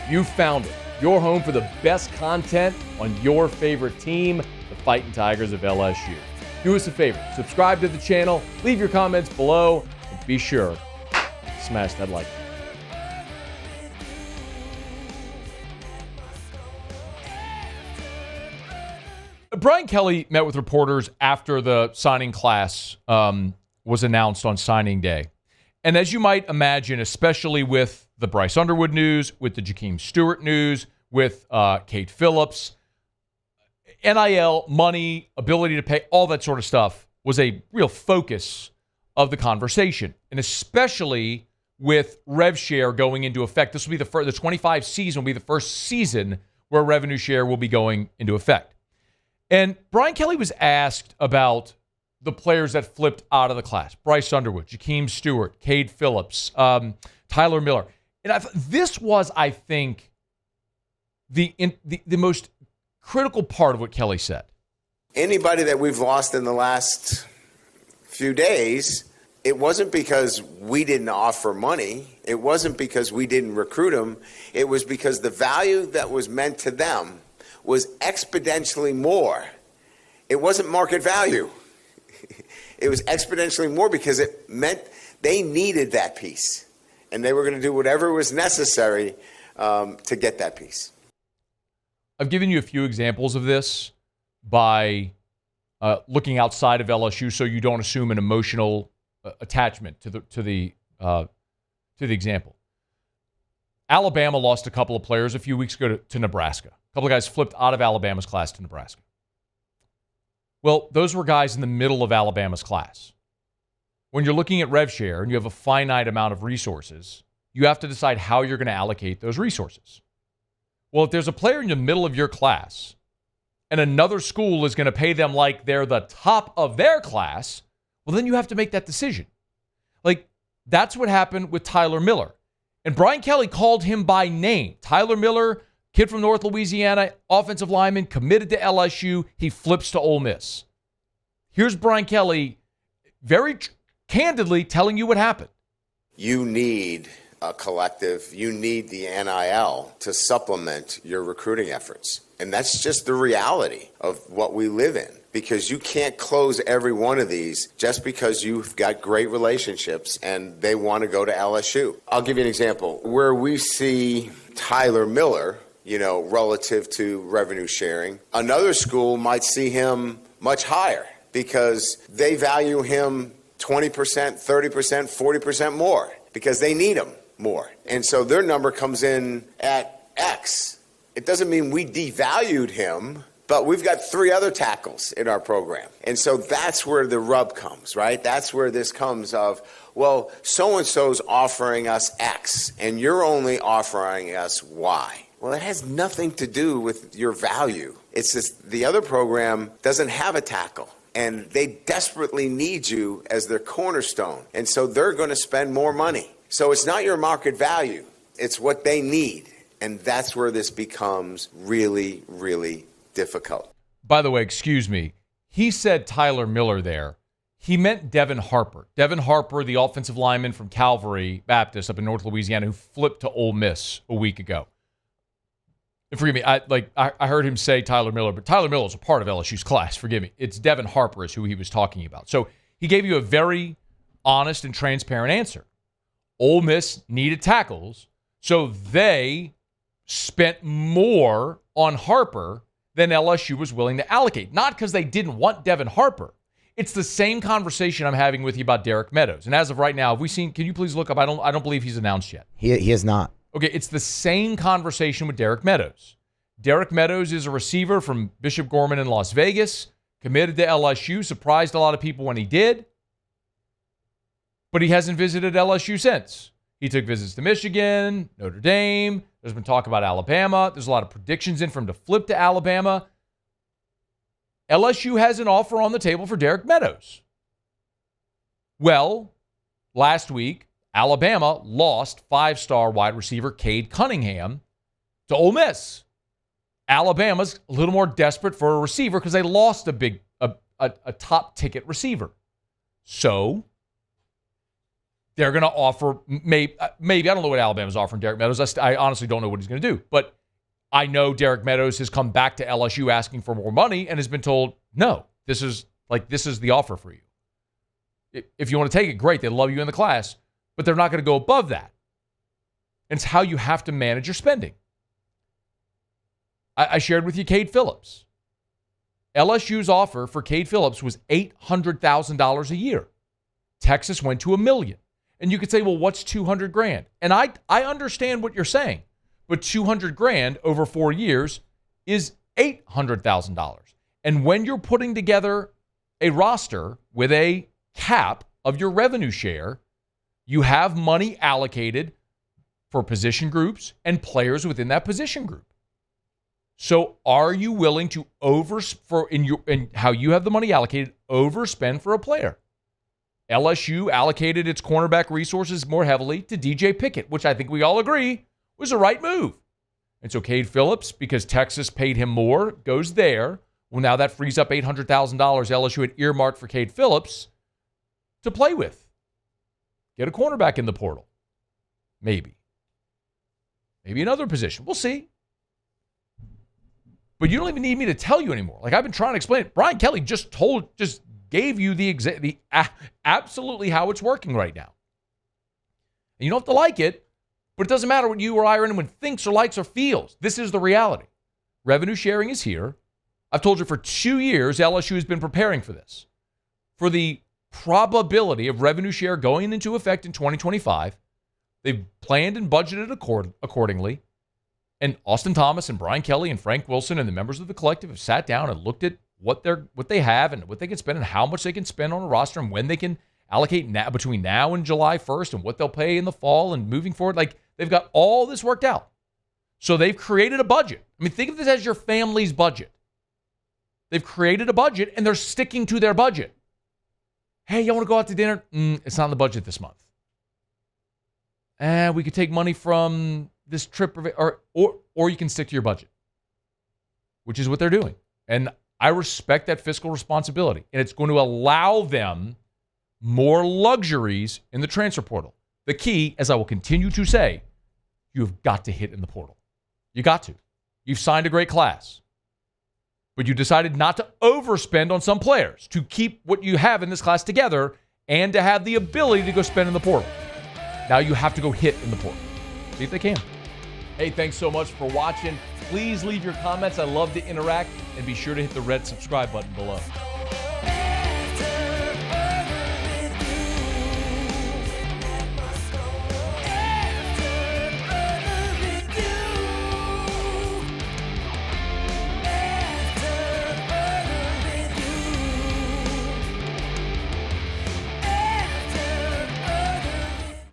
You found it. Your home for the best content on your favorite team, the Fighting Tigers of LSU. Do us a favor, subscribe to the channel, leave your comments below, and be sure to smash that like button. Brian Kelly met with reporters after the signing class was announced on signing day. And as you might imagine, especially with the Bryce Underwood news, with the Jakeem Stewart news, with Kate Phillips, NIL, money, ability to pay, all that sort of stuff was a real focus of the conversation. And especially with rev share going into effect. This will be the 25 season will be the first season where revenue share will be going into effect. And Brian Kelly was asked about the players that flipped out of the class. Bryce Underwood, Jakeem Stewart, Kate Phillips, Tyler Miller. And this was, I think, the most critical part of what Kelly said. Anybody that we've lost in the last few days, it wasn't because we didn't offer money. It wasn't because we didn't recruit them. It was because the value that was meant to them was exponentially more. It wasn't market value. It was exponentially more because it meant they needed that piece. And they were going to do whatever was necessary to get that piece. I've given you a few examples of this by looking outside of LSU, so you don't assume an emotional attachment to the example. Alabama lost a couple of players a few weeks ago to Nebraska. A couple of guys flipped out of Alabama's class to Nebraska. Well, those were guys in the middle of Alabama's class. When you're looking at rev share and you have a finite amount of resources, you have to decide how you're going to allocate those resources. Well, if there's a player in the middle of your class and another school is going to pay them like they're the top of their class, well, then you have to make that decision. Like, that's what happened with Tyler Miller. And Brian Kelly called him by name. Tyler Miller, kid from North Louisiana, offensive lineman, committed to LSU. He flips to Ole Miss. Here's Brian Kelly very candidly telling you what happened. You need a collective. You need the NIL to supplement your recruiting efforts. And that's just the reality of what we live in, because you can't close every one of these just because you've got great relationships and they want to go to LSU. I'll give you an example where we see Tyler Miller, relative to revenue sharing. Another school might see him much higher because they value him 20%, 30%, 40% more because they need him more. And so their number comes in at X. It doesn't mean we devalued him, but we've got 3 other tackles in our program. And so that's where the rub comes, right? That's where this comes of, well, so-and-so's offering us X, and you're only offering us Y. Well, it has nothing to do with your value. It's just the other program doesn't have a tackle, and they desperately need you as their cornerstone. And so they're going to spend more money. So it's not your market value. It's what they need. And that's where this becomes really, really difficult. By the way, excuse me, he said Tyler Miller there. He meant Devin Harper. Devin Harper, the offensive lineman from Calvary Baptist up in North Louisiana, who flipped to Ole Miss a week ago. And forgive me, I heard him say Tyler Miller, but Tyler Miller is a part of LSU's class. Forgive me. It's Devin Harper is who he was talking about. So he gave you a very honest and transparent answer. Ole Miss needed tackles, so they spent more on Harper than LSU was willing to allocate. Not because they didn't want Devin Harper. It's the same conversation I'm having with you about Derek Meadows. And as of right now, have we seen, can you please look up? I don't believe he's announced yet. He has not. Okay, it's the same conversation with Derek Meadows. Derek Meadows is a receiver from Bishop Gorman in Las Vegas, committed to LSU, surprised a lot of people when he did, but he hasn't visited LSU since. He took visits to Michigan, Notre Dame. There's been talk about Alabama. There's a lot of predictions in for him to flip to Alabama. LSU has an offer on the table for Derek Meadows. Well, last week, Alabama lost 5-star wide receiver Cade Cunningham to Ole Miss. Alabama's a little more desperate for a receiver because they lost a top ticket receiver. So they're going to offer maybe I don't know what Alabama's offering Derek Meadows. I honestly don't know what he's going to do. But I know Derek Meadows has come back to LSU asking for more money and has been told, no, this is the offer for you. If you want to take it, great. They love you in the class, but they're not going to go above that. And it's how you have to manage your spending. I shared with you Cade Phillips. LSU's offer for Cade Phillips was $800,000 a year. Texas went to $1 million. And you could say, well, what's $200,000? And I understand what you're saying, but $200,000 over 4 years is $800,000. And when you're putting together a roster with a cap of your revenue share, you have money allocated for position groups and players within that position group. So are you willing to in how you have the money allocated, overspend for a player? LSU allocated its cornerback resources more heavily to DJ Pickett, which I think we all agree was the right move. And so Cade Phillips, because Texas paid him more, goes there. Well, now that frees up $800,000 LSU had earmarked for Cade Phillips to play with. Get a cornerback in the portal. Maybe another position. We'll see. But you don't even need me to tell you anymore. Like I've been trying to explain it. Brian Kelly just gave you absolutely how it's working right now. And you don't have to like it, but it doesn't matter what you or I or anyone thinks or likes or feels. This is the reality. Revenue sharing is here. I've told you for 2 years, LSU has been preparing for this. For the probability of revenue share going into effect in 2025, they've planned and budgeted accordingly. And Austin Thomas and Brian Kelly and Frank Wilson and the members of the collective have sat down and looked at what they have and what they can spend and how much they can spend on a roster and when they can allocate between now and July 1st and what they'll pay in the fall and moving forward. Like they've got all this worked out. So they've created a budget. I mean, think of this as your family's budget. They've created a budget and they're sticking to their budget. Hey, you want to go out to dinner? It's not in the budget this month. We could take money from this trip or you can stick to your budget, which is what they're doing. And I respect that fiscal responsibility, and it's going to allow them more luxuries in the transfer portal. The key, as I will continue to say, you've got to hit in the portal. You got to. You've signed a great class, but you decided not to overspend on some players to keep what you have in this class together and to have the ability to go spend in the portal. Now you have to go hit in the portal. See if they can. Hey, thanks so much for watching. Please leave your comments. I love to interact, and be sure to hit the red subscribe button below.